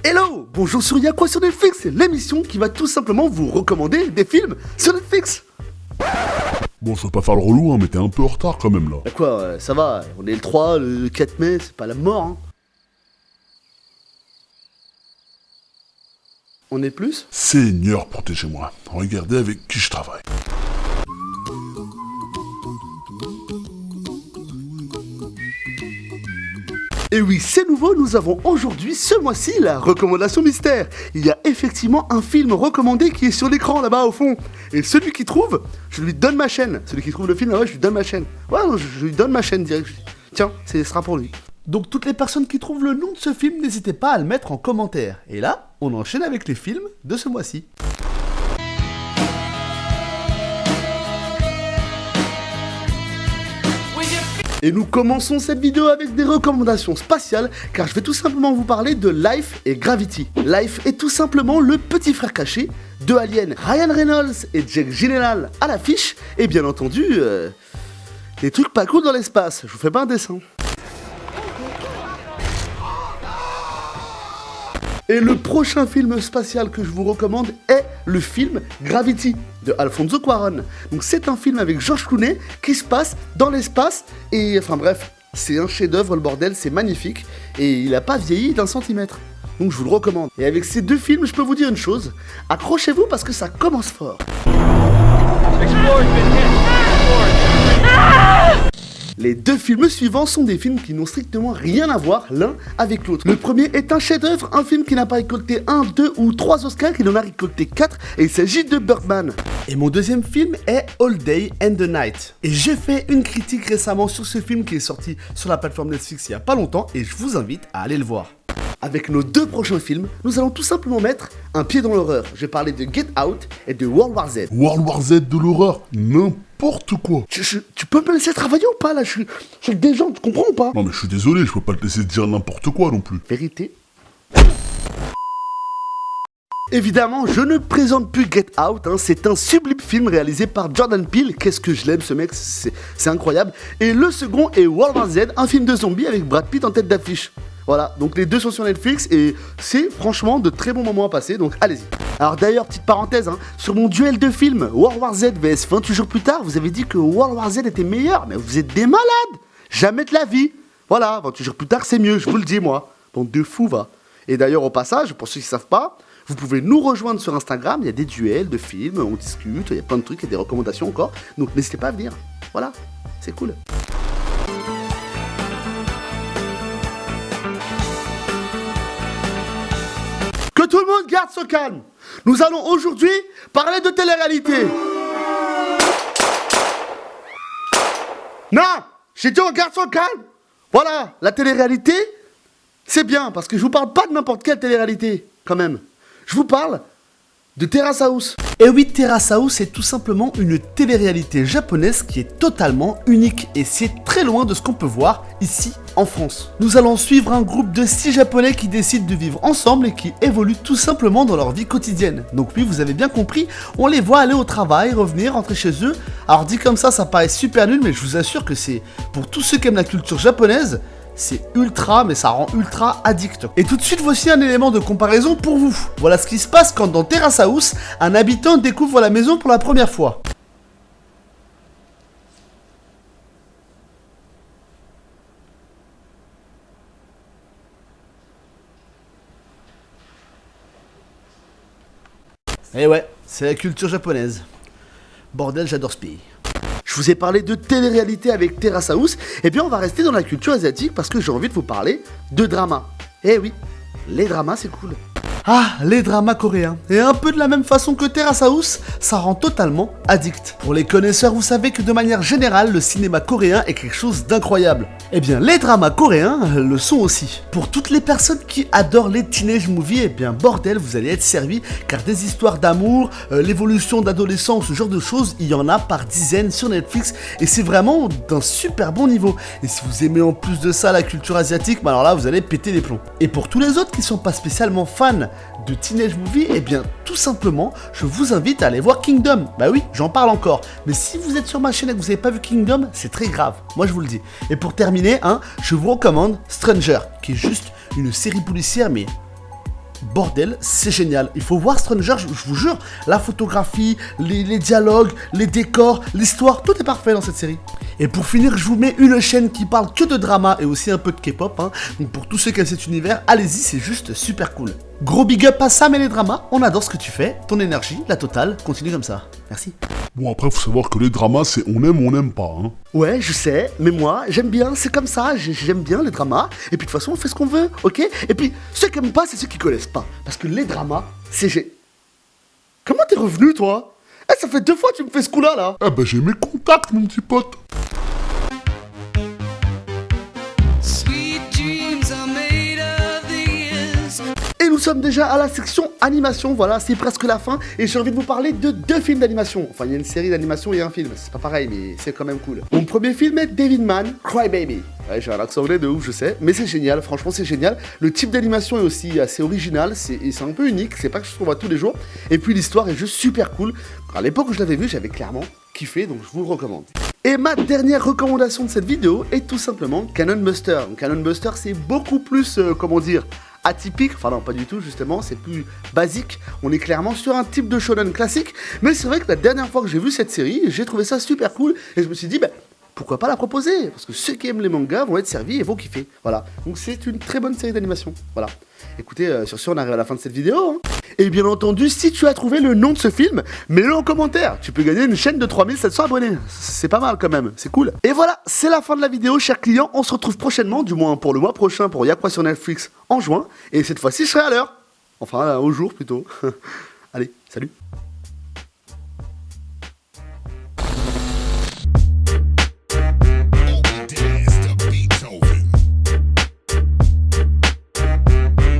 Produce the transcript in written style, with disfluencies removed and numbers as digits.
Hello, bonjour sur Y'a quoi sur Netflix, c'est l'émission qui va tout simplement vous recommander des films sur Netflix. Bon, je veux pas faire le relou, hein, mais t'es un peu en retard quand même là. Bah quoi, ça va, on est le 3, le 4 mai, c'est pas la mort, hein. On est plus? Seigneur, protégez-moi. Regardez avec qui je travaille. Et oui, c'est nouveau, nous avons aujourd'hui, ce mois-ci, la recommandation mystère. Il y a effectivement un film recommandé qui est sur l'écran là-bas au fond. Et celui qui trouve, je lui donne ma chaîne. Celui qui trouve le film là-bas, je lui donne ma chaîne. Ouais, je lui donne ma chaîne direct. Tiens, ce sera pour lui. Donc toutes les personnes qui trouvent le nom de ce film, n'hésitez pas à le mettre en commentaire. Et là, on enchaîne avec les films de ce mois-ci. Et nous commençons cette vidéo avec des recommandations spatiales, car je vais tout simplement vous parler de Life et Gravity. Life est tout simplement le petit frère caché de Alien. Ryan Reynolds et Jake Gyllenhaal à l'affiche, et bien entendu, des trucs pas cool dans l'espace. Je vous fais pas un dessin. Et le prochain film spatial que je vous recommande est le film Gravity de Alfonso Cuarón. Donc c'est un film avec George Clooney qui se passe dans l'espace et enfin bref, c'est un chef-d'œuvre le bordel, c'est magnifique et il a pas vieilli d'un centimètre. Donc je vous le recommande. Et avec ces deux films, je peux vous dire une chose, accrochez-vous parce que ça commence fort. Les deux films suivants sont des films qui n'ont strictement rien à voir l'un avec l'autre. Le premier est un chef-d'œuvre, un film qui n'a pas récolté 1, 2 ou 3 Oscars, il en a récolté 4 et il s'agit de Birdman. Et mon deuxième film est All Day and the Night. Et j'ai fait une critique récemment sur ce film qui est sorti sur la plateforme Netflix il y a pas longtemps et je vous invite à aller le voir. Avec nos deux prochains films, nous allons tout simplement mettre un pied dans l'horreur. Je vais parler de Get Out et de World War Z. World War Z de l'horreur, n'importe quoi. Tu peux me laisser travailler ou pas là, je suis des gens, tu comprends ou pas? Non mais je suis désolé, je peux pas te laisser dire n'importe quoi non plus. Vérité. Évidemment, je ne présente plus Get Out, hein, c'est un sublime film réalisé par Jordan Peele. Qu'est-ce que je l'aime ce mec, c'est incroyable. Et le second est World War Z, un film de zombies avec Brad Pitt en tête d'affiche. Voilà, donc les deux sont sur Netflix et c'est franchement de très bons moments à passer, donc allez-y. Alors d'ailleurs, petite parenthèse, hein, sur mon duel de films World War Z vs 28 jours plus tard, vous avez dit que World War Z était meilleur, mais vous êtes des malades. Jamais de la vie. Voilà, 28 jours plus tard c'est mieux, je vous le dis moi. Bande de fous va. Et d'ailleurs au passage, pour ceux qui ne savent pas, vous pouvez nous rejoindre sur Instagram, il y a des duels de films, on discute, il y a plein de trucs, il y a des recommandations encore, donc n'hésitez pas à venir. Voilà, c'est cool. Que tout le monde garde son calme. Nous allons aujourd'hui parler de télé-réalité. Non, j'ai dit on garde son calme. Voilà, la télé-réalité, c'est bien, parce que je vous parle pas de n'importe quelle télé-réalité, quand même. Je vous parle de Terrace House. Et oui, Terrace House est tout simplement une télé-réalité japonaise qui est totalement unique et c'est très loin de ce qu'on peut voir ici en France. Nous allons suivre un groupe de 6 japonais qui décident de vivre ensemble et qui évoluent tout simplement dans leur vie quotidienne. Donc oui, vous avez bien compris, on les voit aller au travail, revenir, rentrer chez eux. Alors dit comme ça paraît super nul, mais je vous assure que c'est pour tous ceux qui aiment la culture japonaise, c'est ultra, mais ça rend ultra addict. Et tout de suite, voici un élément de comparaison pour vous. Voilà ce qui se passe quand dans Terrace House, un habitant découvre la maison pour la première fois. Et ouais, c'est la culture japonaise. Bordel, j'adore ce pays. Je vous ai parlé de télé-réalité avec Terrace House, et bien on va rester dans la culture asiatique parce que j'ai envie de vous parler de drama. Eh oui, les dramas c'est cool. Ah, les dramas coréens. Et un peu de la même façon que Terrace House, ça rend totalement addict. Pour les connaisseurs, vous savez que de manière générale, le cinéma coréen est quelque chose d'incroyable. Eh bien, les dramas coréens le sont aussi. Pour toutes les personnes qui adorent les teenage movies, eh bien, bordel, vous allez être servis, car des histoires d'amour, l'évolution d'adolescence, ce genre de choses, il y en a par dizaines sur Netflix, et c'est vraiment d'un super bon niveau. Et si vous aimez en plus de ça la culture asiatique, bah alors là, vous allez péter les plombs. Et pour tous les autres qui sont pas spécialement fans de teenage movie, eh bien, tout simplement, je vous invite à aller voir Kingdom. Bah oui, j'en parle encore. Mais si vous êtes sur ma chaîne et que vous n'avez pas vu Kingdom, c'est très grave. Moi, je vous le dis. Et pour terminer, je vous recommande Stranger, qui est juste une série policière, mais Bordel, c'est génial. Il faut voir Stranger, je vous jure. La photographie, les dialogues, les décors, l'histoire, tout est parfait dans cette série. Et pour finir, je vous mets une chaîne qui parle que de drama et aussi un peu de K-pop. Hein. Donc pour tous ceux qui aiment cet univers, allez-y, c'est juste super cool. Gros big up à Sam et les dramas. On adore ce que tu fais, ton énergie, la totale. Continue comme ça. Merci. Bon, après, faut savoir que les dramas, c'est on aime ou on n'aime pas, hein. Ouais, je sais, mais moi, j'aime bien, c'est comme ça, j'aime bien les dramas, et puis de toute façon, on fait ce qu'on veut, ok? Et puis, ceux qui aiment pas, c'est ceux qui connaissent pas, parce que les dramas, c'est... Comment t'es revenu, toi? Eh, ça fait 2 fois que tu me fais ce coup-là, là! Eh ben, j'ai mes contacts, mon petit pote. Et nous sommes déjà à la section animation, voilà, c'est presque la fin, et j'ai envie de vous parler de 2 films d'animation. Enfin, il y a une série d'animation et un film, c'est pas pareil, mais c'est quand même cool. Mon premier film est Devilman Crybaby. Ouais, j'ai un accent anglais de ouf, je sais, mais c'est génial, franchement c'est génial. Le type d'animation est aussi assez original, c'est un peu unique, c'est pas que je trouve à tous les jours. Et puis l'histoire est juste super cool. À l'époque où je l'avais vu, j'avais clairement kiffé, donc je vous le recommande. Et ma dernière recommandation de cette vidéo est tout simplement Cannon Buster. Cannon Buster, c'est beaucoup plus, comment dire, atypique, enfin non pas du tout justement, c'est plus basique, on est clairement sur un type de shonen classique, mais c'est vrai que la dernière fois que j'ai vu cette série, j'ai trouvé ça super cool, et je me suis dit, pourquoi pas la proposer, parce que ceux qui aiment les mangas vont être servis et vont kiffer, voilà, donc c'est une très bonne série d'animation, voilà. Écoutez, sur ce on arrive à la fin de cette vidéo, hein. Et bien entendu, si tu as trouvé le nom de ce film, mets-le en commentaire, tu peux gagner une chaîne de 3700 abonnés, c'est pas mal quand même, c'est cool. Et voilà, c'est la fin de la vidéo, chers clients, on se retrouve prochainement, du moins pour le mois prochain, pour Y'a quoi sur Netflix en juin, et cette fois-ci je serai à l'heure, enfin au jour plutôt. Allez, salut.